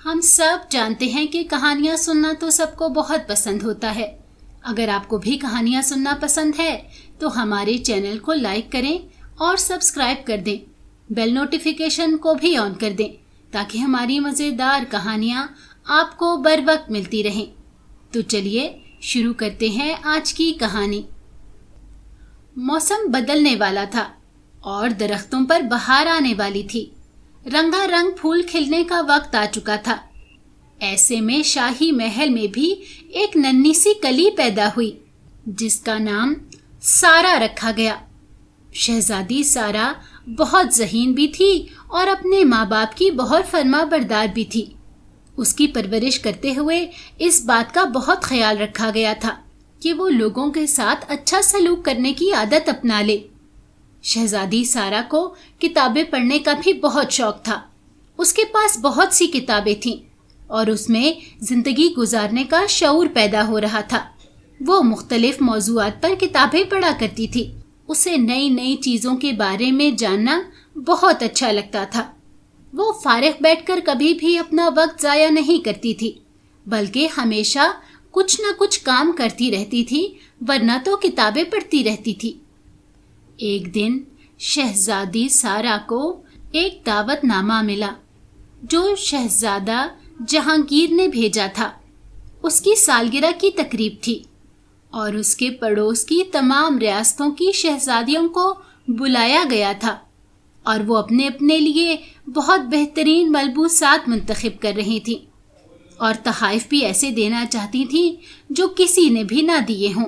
ہم سب جانتے ہیں کہ کہانیاں سننا تو سب کو بہت پسند ہوتا ہے۔ اگر آپ کو بھی کہانیاں سننا پسند ہے تو ہمارے چینل کو لائک کریں اور سبسکرائب کر دیں۔ بیل نوٹیفیکیشن کو بھی آن کر دیں تاکہ ہماری مزیدار کہانیاں آپ کو بر وقت ملتی رہیں۔ تو چلیے شروع کرتے ہیں آج کی کہانی۔ موسم بدلنے والا تھا اور درختوں پر بہار آنے والی تھی۔ رنگا رنگ پھول کھلنے کا وقت آ چکا تھا۔ ایسے میں شاہی محل میں بھی ایک ننھی سی کلی پیدا ہوئی جس کا نام سارا رکھا گیا۔ شہزادی سارا بہت ذہین بھی تھی اور اپنے ماں باپ کی بہت فرما بردار بھی تھی۔ اس کی پرورش کرتے ہوئے اس بات کا بہت خیال رکھا گیا تھا کہ وہ لوگوں کے ساتھ اچھا سلوک کرنے کی عادت اپنا لے۔ شہزادی سارا کو کتابیں پڑھنے کا بھی بہت شوق تھا۔ اس کے پاس بہت سی کتابیں تھیں اور اس میں زندگی گزارنے کا شعور پیدا ہو رہا تھا۔ وہ مختلف موضوعات پر کتابیں پڑھا کرتی تھی۔ اسے نئی نئی چیزوں کے بارے میں جاننا بہت اچھا لگتا تھا۔ وہ فارغ بیٹھ کر کبھی بھی اپنا وقت ضائع نہیں کرتی تھی بلکہ ہمیشہ کچھ نہ کچھ کام کرتی رہتی تھی، ورنہ تو کتابیں پڑھتی رہتی تھی۔ ایک دن شہزادی سارا کو ایک دعوت نامہ ملا جو شہزادہ جہانگیر نے بھیجا تھا۔ اس کی سالگرہ کی تقریب تھی اور اس کے پڑوس کی تمام ریاستوں کی شہزادیوں کو بلایا گیا تھا اور وہ اپنے اپنے لیے بہت بہترین ملبوسات منتخب کر رہی تھیں اور تحائف بھی ایسے دینا چاہتی تھیں جو کسی نے بھی نہ دیے ہوں۔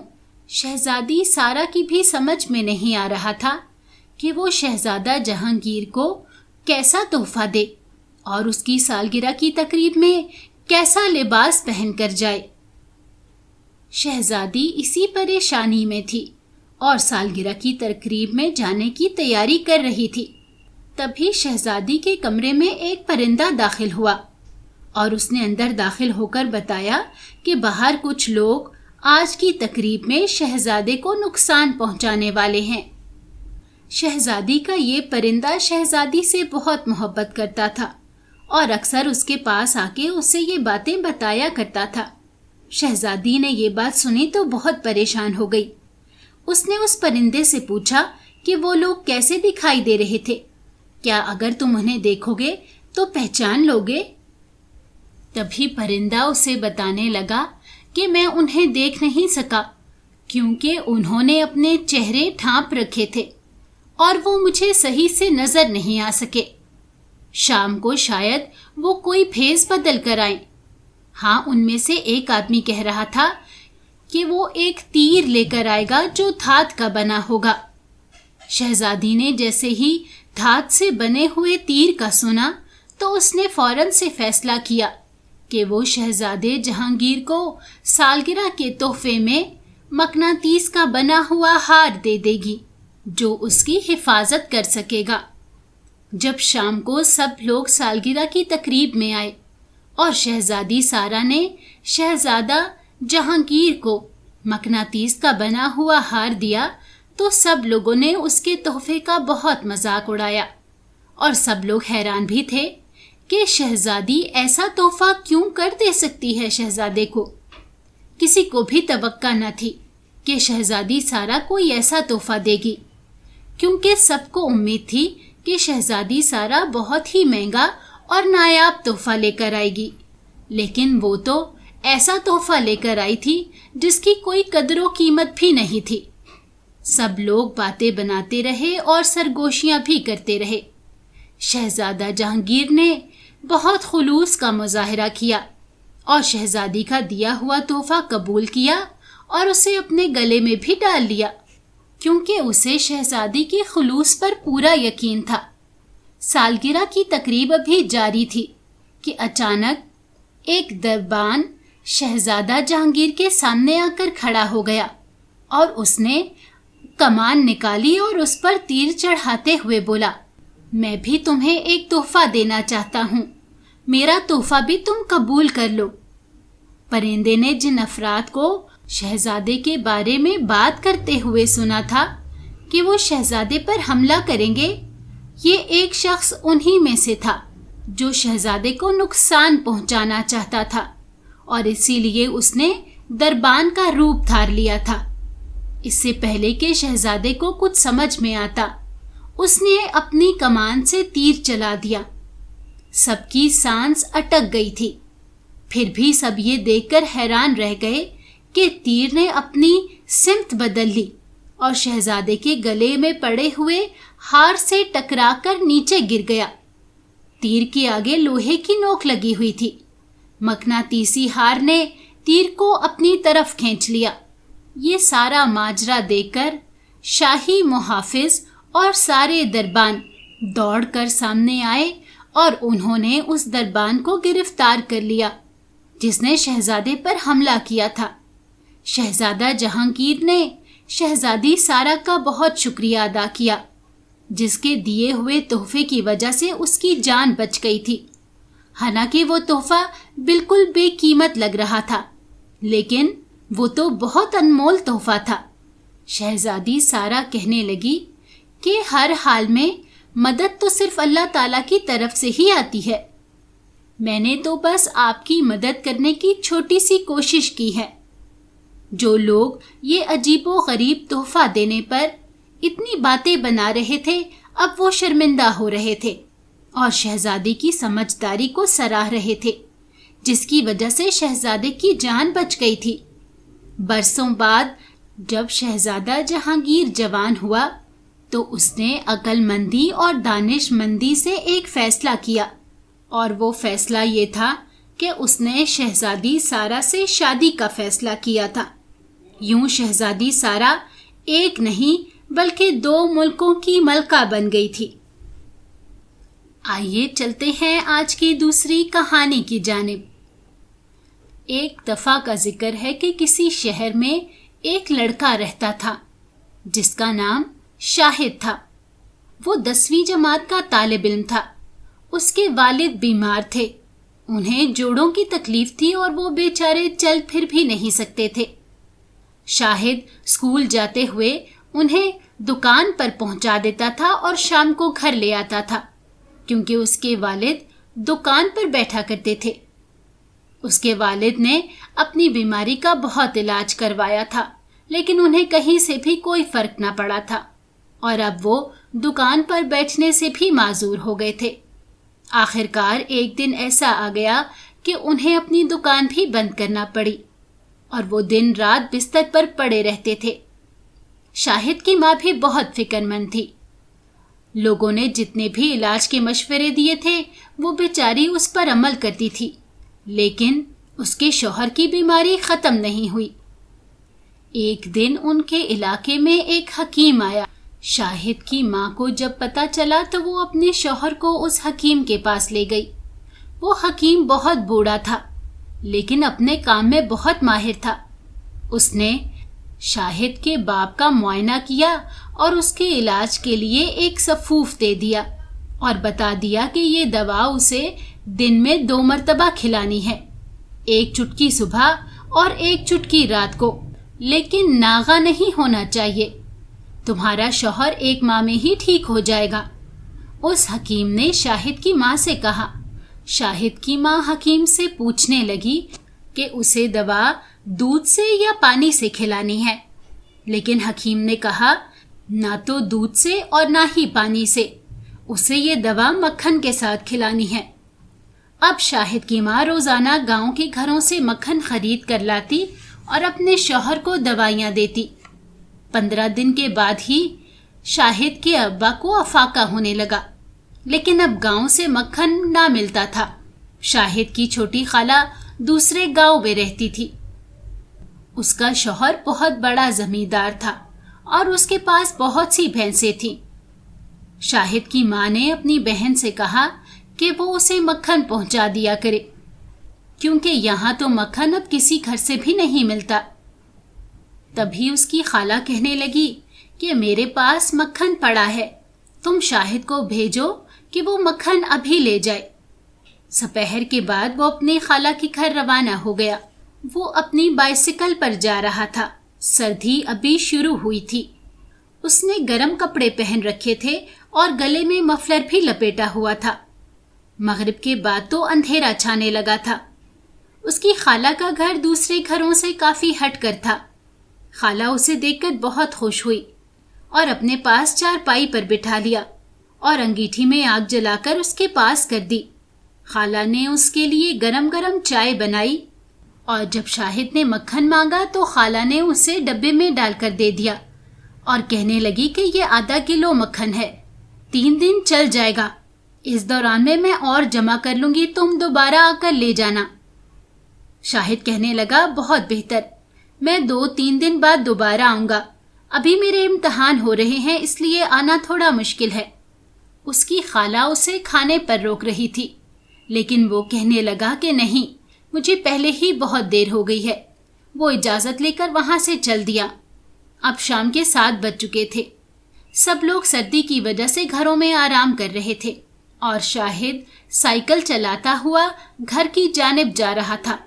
شہزادی سارا کی بھی سمجھ میں نہیں آ رہا تھا کہ وہ شہزادہ جہانگیر کو کیسا تحفہ دے اور اس کی سالگرہ کی تقریب میں کیسا لباس پہن کر جائے۔ شہزادی اسی پریشانی میں تھی اور سالگرہ کی تقریب میں جانے کی تیاری کر رہی تھی۔ تبھی شہزادی کے کمرے میں ایک پرندہ داخل ہوا اور اس نے اندر داخل ہو کر بتایا کہ باہر کچھ لوگ آج کی تقریب میں شہزادے کو نقصان پہنچانے والے ہیں۔ شہزادی کا یہ پرندہ شہزادی سے بہت محبت کرتا تھا اور اکثر اس کے پاس آ کے اسے یہ باتیں بتایا کرتا تھا۔ شہزادی نے یہ بات سنی تو بہت پریشان ہو گئی۔ اس نے اس پرندے سے پوچھا کہ وہ لوگ کیسے دکھائی دے رہے تھے؟ کیا اگر تم انہیں دیکھو گے تو پہچان لوگے؟ تبھی پرندہ اسے بتانے لگا کہ میں انہیں دیکھ نہیں سکا کیونکہ انہوں نے اپنے چہرے ڈھانپ رکھے تھے اور وہ مجھے صحیح سے نظر نہیں آ سکے۔ شام کو شاید وہ کوئی بھیس بدل کر آئیں۔ ہاں، ان میں سے ایک آدمی کہہ رہا تھا کہ وہ ایک تیر لے کر آئے گا جو دھات کا بنا ہوگا۔ شہزادی نے جیسے ہی دھات سے بنے ہوئے تیر کا سنا تو اس نے فوراً سے فیصلہ کیا کہ وہ شہزادے جہانگیر کو سالگرہ کے تحفے میں مقناطیس کا بنا ہوا ہار دے دے گی جو اس کی حفاظت کر سکے گا۔ جب شام کو سب لوگ سالگرہ کی تقریب میں آئے اور شہزادی سارا نے شہزادہ جہانگیر کو مقناطیس کا بنا ہوا ہار دیا تو سب لوگوں نے اس کے تحفے کا بہت مذاق اڑایا اور سب لوگ حیران بھی تھے کہ شہزادی ایسا تحفہ کیوں کر دے سکتی ہے شہزادے کو۔ کسی کو بھی توقع نہ تھی کہ شہزادی سارا کوئی ایسا تحفہ دے گی کیونکہ سب کو امید تھی کہ شہزادی سارا بہت ہی مہنگا اور نایاب تحفہ لے کر آئے گی، لیکن وہ تو ایسا تحفہ لے کر آئی تھی جس کی کوئی قدر و قیمت بھی نہیں تھی۔ سب لوگ باتیں بناتے رہے اور سرگوشیاں بھی کرتے رہے۔ شہزادہ جہانگیر نے بہت خلوص کا مظاہرہ کیا اور شہزادی کا دیا ہوا تحفہ قبول کیا اور اسے اپنے گلے میں بھی ڈال لیا کیونکہ اسے شہزادی کی خلوص پر پورا یقین تھا۔ سالگرہ کی تقریب ابھی جاری تھی کہ اچانک ایک دربان شہزادہ جہانگیر کے سامنے آ کر کھڑا ہو گیا اور اس نے کمان نکالی اور اس پر تیر چڑھاتے ہوئے بولا، میں بھی تمہیں ایک تحفہ دینا چاہتا ہوں، میرا تحفہ بھی تم قبول کر لو۔ پرندے نے جن افراد کو شہزادے کے بارے میں بات کرتے ہوئے سنا تھا کہ وہ شہزادے پر حملہ کریں گے، یہ ایک شخص انہی میں سے تھا जो शहजादे को नुकसान पहुंचाना चाहता था, और इसीलिए उसने दरबान का रूप धार लिया था। इससे पहले कि शहजादे को कुछ समझ में आता, उसने अपनी कमान से तीर चला दिया। सबकी सांस अटक गई थी। फिर भी सब ये देखकर हैरान रह गए कि तीर ने अपनी सिमत बदल ली और शहजादे के गले में पड़े हुए हार से टकराकर नीचे गिर गया। तीर के आगे लोहे की नोक लगी हुई थी। मकनातीसी हार ने तीर को अपनी तरफ खींच लिया। ये सारा माजरा देखकर शाही मुहाफिज और सारे दरबान दौड़कर सामने आए और उन्होंने उस दरबान को गिरफ्तार कर लिया जिसने शहजादे पर हमला किया था। शहजादा जहांगीर ने शहजादी सारा का बहुत शुक्रिया अदा किया, जिसके दिए हुए तोहफे की वजह से उसकी जान बच गई थी। हालांकि वो तोहफा बिल्कुल बेकीमत लग रहा था, लेकिन वो तो बहुत अनमोल तोहफा था। शहजादी सारा कहने लगी कि हर हाल में मदद तो सिर्फ अल्लाह ताला की तरफ से ही आती है। मैंने तो बस आपकी मदद करने की छोटी सी कोशिश की है। जो लोग ये अजीबो गरीब तोहफा देने पर इतनी बातें बना रहे थे, अब वो शर्मिंदा हो रहे थे और शहजादी की समझदारी को सराह रहे थे, जिसकी वजह से शहजादे की जान बच गई थी। बरसों बाद जब शहजादा जहांगीर जवान हुआ तो उसने अक्लमंदी और दानिशमंदी से एक फैसला किया, और वो फैसला ये था कि उसने शहजादी सारा से शादी का फैसला किया था। यूं शहजादी सारा एक नहीं बल्कि 2 मुल्कों की मलका बन गई थी। आइए चलते हैं आज की दूसरी कहानी की जानिब। एक दफा का जिक्र है कि किसी शहर में एक लड़का रहता था जिसका नाम शाहिद था। वो 10वीं जमात का तालिब इल्म था। उसके वालिद बीमार थे। उन्हें जोड़ों की तकलीफ थी और वो बेचारे चल फिर भी नहीं सकते थे। शाहिद स्कूल जाते हुए उन्हें दुकान पर पहुंचा देता था और शाम को घर ले आता था, क्योंकि उसके वालिद दुकान पर बैठा करते थे। उसके वालिद ने अपनी बीमारी का बहुत इलाज करवाया था, लेकिन उन्हें कहीं से भी कोई फर्क न पड़ा था और अब वो दुकान पर बैठने से भी माजूर हो गए थे। आखिरकार एक दिन ऐसा आ गया कि उन्हें अपनी दुकान भी बंद करना पड़ी और वो दिन रात बिस्तर पर पड़े रहते थे। शाहिद की माँ भी बहुत फिक्रमंद थी। लोगों ने जितने भी इलाज के मशवरे दिए थे वो बेचारी उस पर अमल करती थी, लेकिन उसके शौहर की बीमारी खत्म नहीं हुई। एक दिन उनके इलाके में एक हकीम आया। शाहिद की माँ को जब पता चला तो वो अपने शौहर को उस हकीम के पास ले गई। वो हकीम बहुत बूढ़ा था, लेकिन अपने काम में बहुत माहिर था। उसने शाहिद के बाप का मुआयना किया और उसके इलाज के लिए एक सफूफ दे दिया और बता दिया कि ये दवा उसे दिन में 2 मरतबा खिलानी है, 1 चुटकी सुबह और 1 चुटकी रात को, लेकिन नागा नहीं होना चाहिए। तुम्हारा शौहर 1 माह में ही ठीक हो जाएगा। उस हकीम ने शाहिद की माँ से कहा। शाहिद की माँ हकीम से पूछने लगी कि उसे दवा दूध से या पानी से खिलानी है, लेकिन हकीम ने कहा ना तो दूध से और ना ही पानी से, उसे ये दवा मक्खन के साथ खिलानी है। अब शाहिद की माँ रोजाना गांव के घरों से मक्खन खरीद कर लाती और अपने शौहर को दवाइयाँ देती। 15 दिन के बाद ही शाहिद के अब्बा को अफाका होने लगा, लेकिन अब गांव से मक्खन ना मिलता था। शाहिद की छोटी खाला दूसरे गांव में रहती थी। उसका शौहर बहुत बड़ा जमींदार था और उसके पास बहुत सी भैंसें थीं। शाहिद की माँ ने अपनी बहन से कहा कि वो उसे मक्खन पहुंचा दिया करे, क्योंकि यहाँ तो मक्खन अब किसी घर से भी नहीं मिलता। तभी उसकी खाला कहने लगी कि मेरे पास मक्खन पड़ा है, तुम शाहिद को भेजो कि वो मक्खन अभी ले जाए। दोपहर के बाद वो अपनी खाला के घर रवाना हो गया। वो अपनी बाइसिकल पर जा रहा था। सर्दी अभी शुरू हुई थी। उसने गर्म कपड़े पहन रखे थे और गले में मफलर भी लपेटा हुआ था। मगरिब के बाद तो अंधेरा छाने लगा था। उसकी खाला का घर दूसरे घरों से काफी हटकर था। खाला उसे देखकर बहुत खुश हुई और अपने पास चारपाई पर बिठा लिया और अंगीठी में आग जलाकर उसके पास कर दी। खाला ने उसके लिए गरम गरम चाय बनाई और जब शाहिद ने मक्खन मांगा तो खाला ने उसे डब्बे में डालकर दे दिया और कहने लगी कि ये आधा किलो मक्खन है, 3 दिन चल जाएगा। इस दौरान में मैं और जमा कर लूंगी, तुम दोबारा आकर ले जाना। शाहिद कहने लगा, बहुत बेहतर, मैं 2-3 दिन बाद दोबारा आऊंगा। अभी मेरे इम्तिहान हो रहे हैं, इसलिए आना थोड़ा मुश्किल है। उसकी खाला उसे खाने पर रोक रही थी, लेकिन वो कहने लगा कि नहीं, मुझे पहले ही बहुत देर हो गई है। वो इजाज़त लेकर वहां से चल दिया। अब शाम के 7 बज चुके थे। सब लोग सर्दी की वजह से घरों में आराम कर रहे थे और शाहिद साइकिल चलाता हुआ घर की जानिब जा रहा था।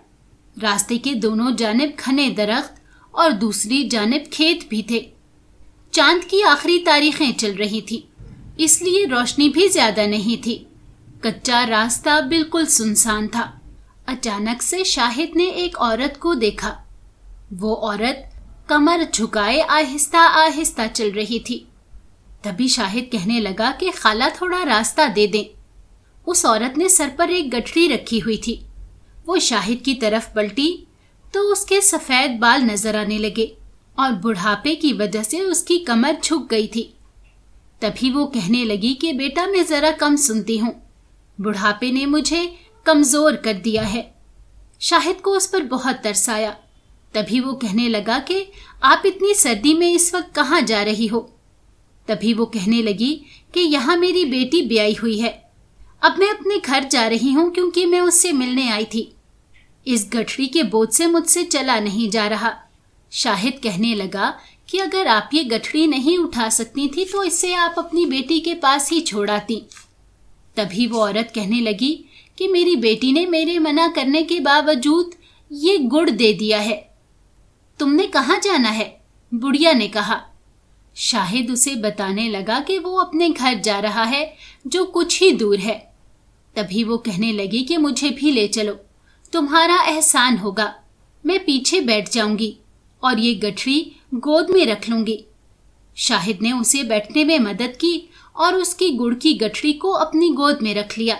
रास्ते के दोनों जानिब घने दरख्त और दूसरी जानिब खेत भी थे। चांद की आखिरी तारीखें चल रही थी, इसलिए रोशनी भी ज्यादा नहीं थी। कच्चा रास्ता बिल्कुल सुनसान था। अचानक से शाहिद ने एक औरत को देखा। वो औरत कमर झुकाए आहिस्ता आहिस्ता चल रही थी। तभी शाहिद कहने लगा कि खाला थोड़ा रास्ता दे दें। उस औरत ने सर पर एक गठरी रखी हुई थी। वो शाहिद की तरफ पलटी तो उसके सफेद बाल नजर आने लगे और बुढ़ापे की वजह से उसकी कमर झुक गई थी। तभी वो कहने लगी कि बेटा, मैं जरा कम सुनती हूँ, बुढ़ापे ने मुझे कमजोर कर दिया है। शाहिद को उस पर बहुत तरस आया। तभी वो कहने लगा कि आप इतनी सर्दी में इस वक्त कहाँ जा रही हो? तभी वो कहने लगी कि यहाँ मेरी बेटी ब्याही हुई है। अब मैं अपने घर जा रही हूँ क्योंकि मैं उससे मिलने आई थी। इस गठरी के बोझ से मुझसे चला नहीं जा रहा। शाहिद कहने लगा कि अगर आप ये गठरी नहीं उठा सकती थी तो इससे आप अपनी बेटी के पास ही छोड़ आती। तभी वो औरत कहने लगी कि मेरी बेटी ने मेरे मना करने के बावजूद ये गुड़ दे दिया है। तुमने कहाँ जाना है? बुढ़िया ने कहा। शाहिद उसे बताने लगा कि वो अपने घर जा रहा है जो कुछ ही दूर है। तभी वो कहने लगी कि मुझे भी ले चलो, तुम्हारा एहसान होगा। मैं पीछे बैठ जाऊंगी और ये गठरी गोद में रख लूंगी। शाहिद ने उसे बैठने में मदद की और उसकी गुड़ की गठरी को अपनी गोद में रख लिया।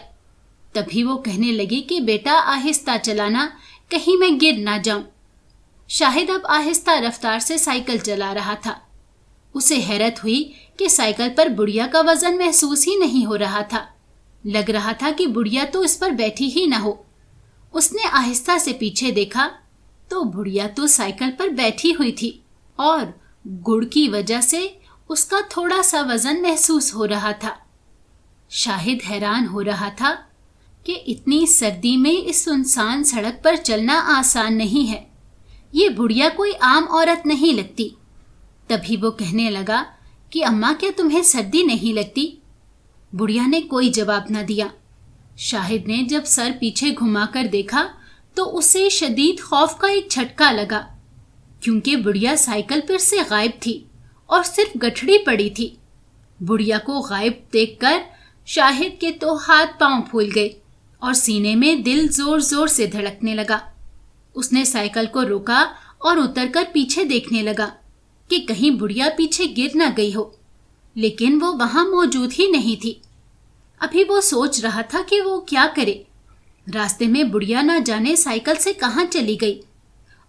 तभी वो कहने लगी कि बेटा, आहिस्ता चलाना, कहीं मैं गिर ना जाऊं। शाहिद अब आहिस्ता रफ्तार से साइकिल चला रहा था। उसे हैरत हुई कि साइकिल पर बुढ़िया का वजन महसूस ही नहीं हो रहा था। लग रहा था कि बुढ़िया तो इस पर बैठी ही ना हो। उसने आहिस्ता से पीछे देखा तो बुढ़िया तो साइकिल पर बैठी हुई थी और गुड़ की वजह से उसका थोड़ा सा वजन महसूस हो रहा था। शाहिद हैरान हो रहा था कि इतनी सर्दी में इस सुनसान सड़क पर चलना आसान नहीं है। ये बुढ़िया कोई आम औरत नहीं लगती। तभी वो कहने लगा कि अम्मा, क्या तुम्हें सर्दी नहीं लगती? बुढ़िया ने कोई जवाब न दिया। शाहिद ने जब सर पीछे घुमाकर देखा तो उसे शदीद खौफ का एक झटका लगा, क्योंकि बुढ़िया साइकिल पर से गायब थी और सिर्फ गठड़ी पड़ी थी। बुढ़िया को गायब देखकर शाहिद के तो हाथ पांव फूल गए और सीने में दिल जोर जोर से धड़कने लगा। उसने साइकिल को रोका और उतरकर पीछे देखने लगा कि कहीं बुढ़िया पीछे गिर न गई हो, लेकिन वो वहां मौजूद ही नहीं थी। अभी वो सोच रहा था कि वो क्या करे। रास्ते में बुढ़िया ना जाने साइकिल से कहां चली गई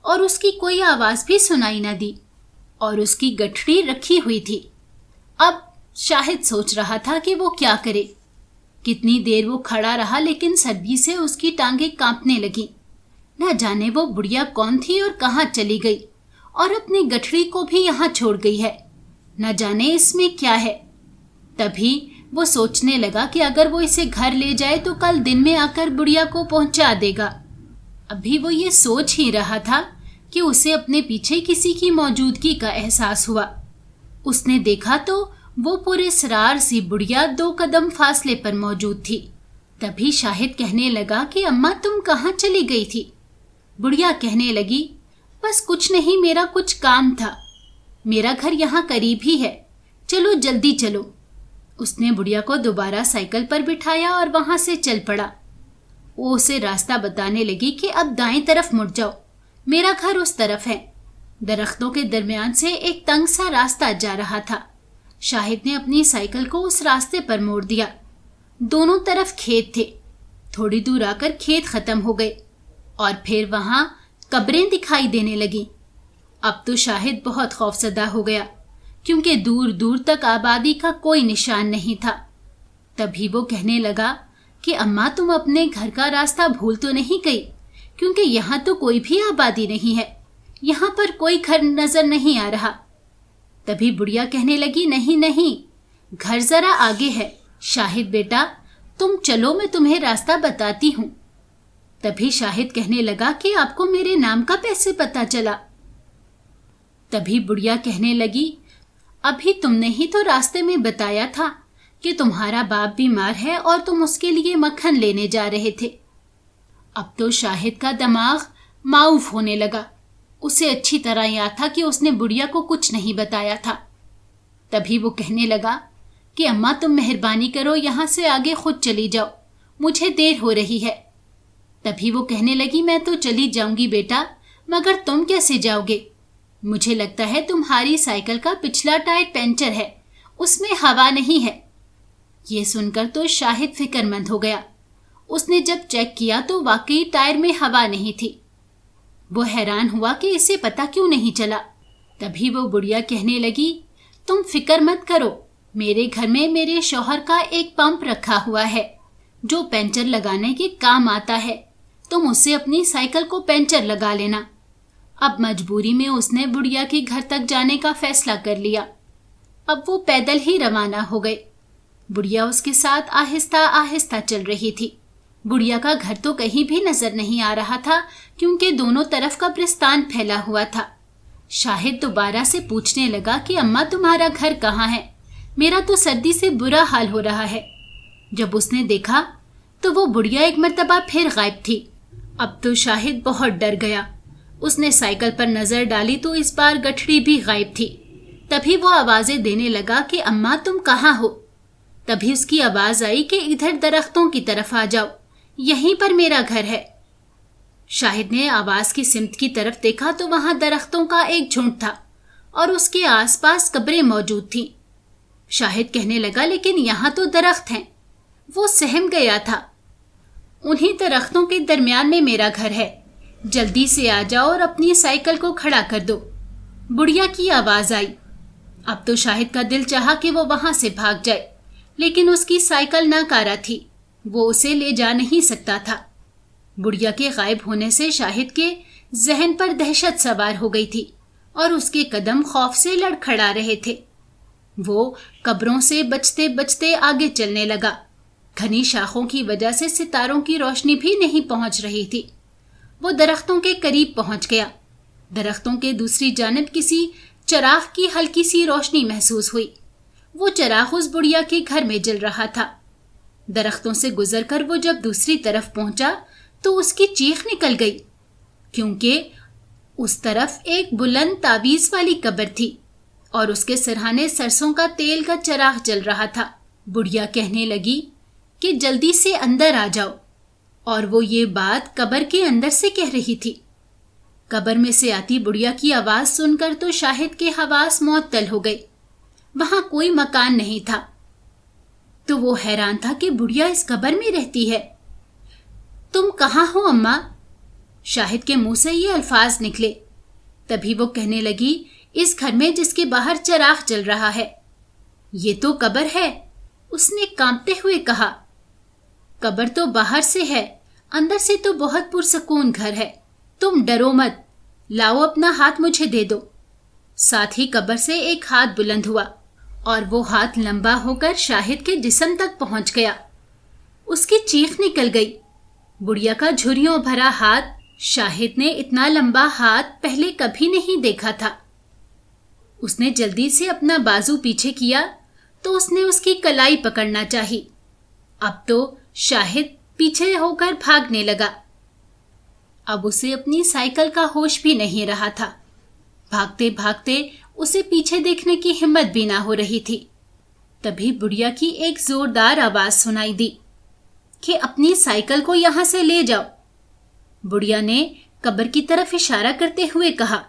और उसकी कोई आवाज भी सुनाई न दी और उसकी गठरी रखी हुई थी। अब शाहिद सोच रहा था कि वो क्या करे। कितनी देर वो खड़ा रहा, लेकिन सर्दी से उसकी टांगें कांपने लगी। न जाने वो बुढ़िया कौन थी और कहां चली गई और अपनी गठरी को भी यहां छोड़ गई है। न जाने इसमें क्या है। तभी वो सोचने लगा कि अगर वो इसे घर ले जाए तो कल दिन में आकर बुढ़िया को पहुंचा देगा। अभी वो ये सोच ही रहा था कि उसे अपने पीछे किसी की मौजूदगी का एहसास हुआ। उसने देखा तो वो पूरे सरार सी बुढ़िया 2 कदम फासले पर मौजूद थी। तभी शाहिद कहने लगा कि अम्मा, तुम कहाँ चली गई थी? बुढ़िया कहने लगी, बस कुछ नहीं, मेरा कुछ काम था। मेरा घर यहाँ करीब ही है, चलो जल्दी चलो। उसने बुढ़िया को दोबारा साइकिल पर बिठाया और वहां से चल पड़ा। वो उसे रास्ता बताने लगी कि अब दाएं तरफ मुड़ जाओ, मेरा घर उस तरफ है। दरख्तों के दरमियान से एक तंग सा रास्ता जा रहा था। शाहिद ने अपनी साइकिल को उस रास्ते पर मोड़ दिया। दोनों तरफ खेत थे। थोड़ी दूर आकर खेत खत्म हो गए और फिर वहां कब्रें दिखाई देने लगी। अब तो शाहिद बहुत खौफजदा हो गया, क्योंकि दूर दूर तक आबादी का कोई निशान नहीं था। तभी वो कहने लगा कि अम्मा, तुम अपने घर का रास्ता भूल तो नहीं गई? क्योंकि यहाँ तो कोई भी आबादी नहीं है, यहाँ पर कोई घर नजर नहीं आ रहा। तभी बुढ़िया कहने लगी, नहीं नहीं, घर जरा आगे है। शाहिद बेटा, तुम चलो, मैं तुम्हें रास्ता बताती हूँ। तभी शाहिद कहने लगा कि आपको मेरे नाम का कैसे पता चला? तभी बुढ़िया कहने लगी, अभी तुमने ही तो रास्ते में बताया था कि तुम्हारा बाप बीमार है और तुम उसके लिए मक्खन लेने जा रहे थे। अब तो शाहिद का दिमाग माऊफ होने लगा। उसे अच्छी तरह याद था कि उसने बुढ़िया को कुछ नहीं बताया था। तभी वो कहने लगा कि अम्मा, तुम मेहरबानी करो, यहाँ से आगे खुद चली जाओ, मुझे देर हो रही है। तभी वो कहने लगी, मैं तो चली जाऊंगी बेटा, मगर तुम कैसे जाओगे? मुझे लगता है तुम्हारी साइकिल का पिछला टायर पंचर है, उसमें हवा नहीं है। ये सुनकर तो शाहिद फिक्रमंद हो गया। उसने जब चेक किया तो वाकई टायर में हवा नहीं थी। वो हैरान हुआ कि इसे पता क्यों नहीं चला। तभी वो बुढ़िया कहने लगी, तुम फिक्र मत करो, मेरे घर में मेरे शौहर का एक पंप रखा हुआ है जो पंचर लगाने के काम आता है। तुम उससे अपनी साइकिल को पंचर लगा लेना। अब मजबूरी में उसने बुढ़िया के घर तक जाने का फैसला कर लिया। अब वो पैदल ही रवाना हो गए। बुढ़िया उसके साथ आहिस्ता आहिस्ता चल रही थी। बुढ़िया का घर तो कहीं भी नजर नहीं आ रहा था, क्योंकि दोनों तरफ कब्रिस्तान फैला हुआ था। शाहिद दोबारा से पूछने लगा कि अम्मा, तुम्हारा घर कहाँ है? मेरा तो सर्दी से बुरा हाल हो रहा है। जब उसने देखा तो वो बुढ़िया एक मर्तबा फिर गायब थी। अब तो शाहिद बहुत डर गया। उसने साइकिल पर नजर डाली तो इस बार गठड़ी भी गायब थी। तभी वो आवाजें देने लगा कि अम्मा, तुम कहाँ हो? तभी उसकी आवाज आई कि इधर दरख्तों की तरफ आ जाओ, यहीं पर मेरा घर है। शाहिद ने आवाज की सिमत की तरफ देखा तो वहां दरख्तों का एक झुंड था और उसके आसपास कब्रें मौजूद थीं। शाहिद कहने लगा, लेकिन यहाँ तो दरख्त हैं। वो सहम गया था। उन्हीं दरख्तों के दरमियान में मेरा घर है, जल्दी से आ जाओ और अपनी साइकिल को खड़ा कर दो। बुढ़िया की आवाज आई। अब तो शाहिद का दिल चाहा कि वो वहां से भाग जाए, लेकिन उसकी साइकिल नाकारा थी, वो उसे ले जा नहीं सकता था। बुढ़िया के गायब होने से शाहिद के जहन पर दहशत सवार हो गई थी और उसके कदम खौफ से लड़खड़ा रहे थे। वो कब्रों से बचते बचते आगे चलने लगा। घनी शाखों की वजह से सितारों की रोशनी भी नहीं पहुंच रही थी। वो दरख्तों के करीब पहुंच गया। दरख्तों के दूसरी जानिब किसी चराग की हल्की सी रोशनी महसूस हुई। वो चराग उस बुढ़िया के घर में जल रहा था। दरख्तों से गुजरकर वो जब दूसरी तरफ पहुंचा तो उसकी चीख निकल गई, क्योंकि उस तरफ एक बुलंद तावीज वाली कब्र थी और उसके सिरहाने सरसों का तेल का चराग जल रहा था। बुढ़िया कहने लगी कि जल्दी से अंदर आ जाओ, और वो ये बात कब्र के अंदर से कह रही थी। कब्र में से आती बुढ़िया की आवाज सुनकर तो शाहिद के हवास मुअत्तल हो गए। वहां कोई मकान नहीं था, तो वो हैरान था कि बुढ़िया इस कब्र में रहती है। तुम कहाँ हो अम्मा? शाहिद के मुंह से ये अल्फाज निकले। तभी वो कहने लगी, इस घर में जिसके बाहर चराग जल रहा है। ये तो कब्र है, उसने कांपते हुए कहा। कब्र तो बाहर से है, अंदर से तो बहुत पुरसकून घर है। तुम डरो मत, लाओ अपना हाथ मुझे दे दो। साथ ही कब्र से एक हाथ बुलंद हुआ और वो हाथ लंबा होकर शाहिद के जिस्म तक पहुंच गया। उसकी चीख निकल गई। बुढ़िया का झुर्रियों भरा हाथ, शाहिद ने इतना लंबा हाथ पहले कभी नहीं देखा था। उसने जल्दी से अपना बाजू पीछे किया तो उसने उसकी कलाई पकड़ना चाही। अब तो शाहिद पीछे होकर भागने लगा। अब उसे अपनी साइकिल का होश भी नहीं रहा था। भागते भागते उसे पीछे देखने की हिम्मत भी ना हो रही थी। तभी बुढ़िया की एक जोरदार आवाज सुनाई दी कि अपनी साइकिल को यहां से ले जाओ। बुढ़िया ने कब्र की तरफ इशारा करते हुए कहा,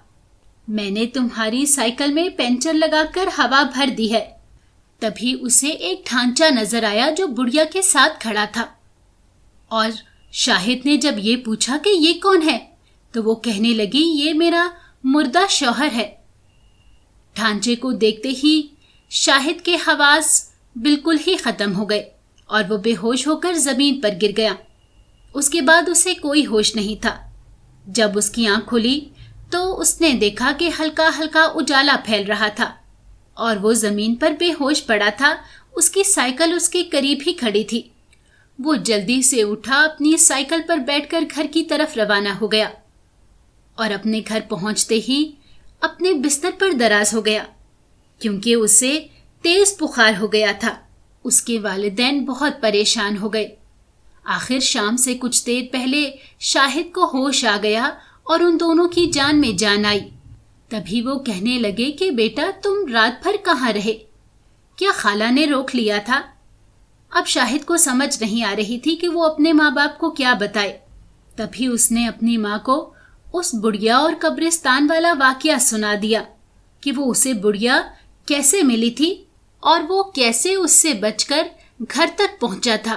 मैंने तुम्हारी साइकिल में पंचर लगाकर हवा भर दी है। तभी उसे एक ढांचा नजर आया जो बुढ़िया के साथ खड़ा था, और शाहिद ने जब ये पूछा कि ये कौन है, तो वो कहने लगी, ये मेरा मुर्दा शौहर है। ढांचे को देखते ही शाहिद के हवास बिल्कुल ही खत्म हो गए और वो बेहोश होकर जमीन पर गिर गया। उसके बाद उसे कोई होश नहीं था। जब उसकी आंख खुली तो उसने देखा कि हल्का हल्का उजाला फैल रहा था और वो जमीन पर बेहोश पड़ा था। उसकी साइकिल उसके करीब ही खड़ी थी। वो जल्दी से उठा, अपनी साइकिल पर बैठकर घर की तरफ रवाना हो गया और अपने घर पहुंचते ही अपने बिस्तर पर दराज हो गया, क्योंकि उसे तेज बुखार हो गया था। उसके वालिदैन बहुत परेशान हो गए। आखिर शाम से कुछ देर पहले शाहिद को होश आ गया और उन दोनों की जान में जान आई। तभी वो कहने लगे कि बेटा, तुम रात भर कहाँ रहे? क्या खाला ने रोक लिया था? अब शाहिद को समझ नहीं आ रही थी कि वो अपने माँ बाप को क्या बताए। तभी उसने अपनी माँ को उस बुढ़िया और कब्रिस्तान वाला वाकया सुना दिया कि वो उसे बुढ़िया कैसे मिली थी और वो कैसे उससे बचकर घर तक पहुंचा था।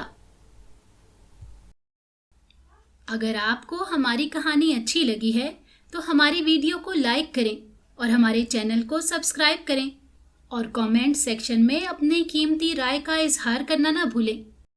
अगर आपको हमारी कहानी अच्छी लगी है तो हमारी वीडियो को लाइक करें और हमारे चैनल को सब्सक्राइब करें और कमेंट सेक्शन में अपनी कीमती राय का इजहार करना ना भूलें।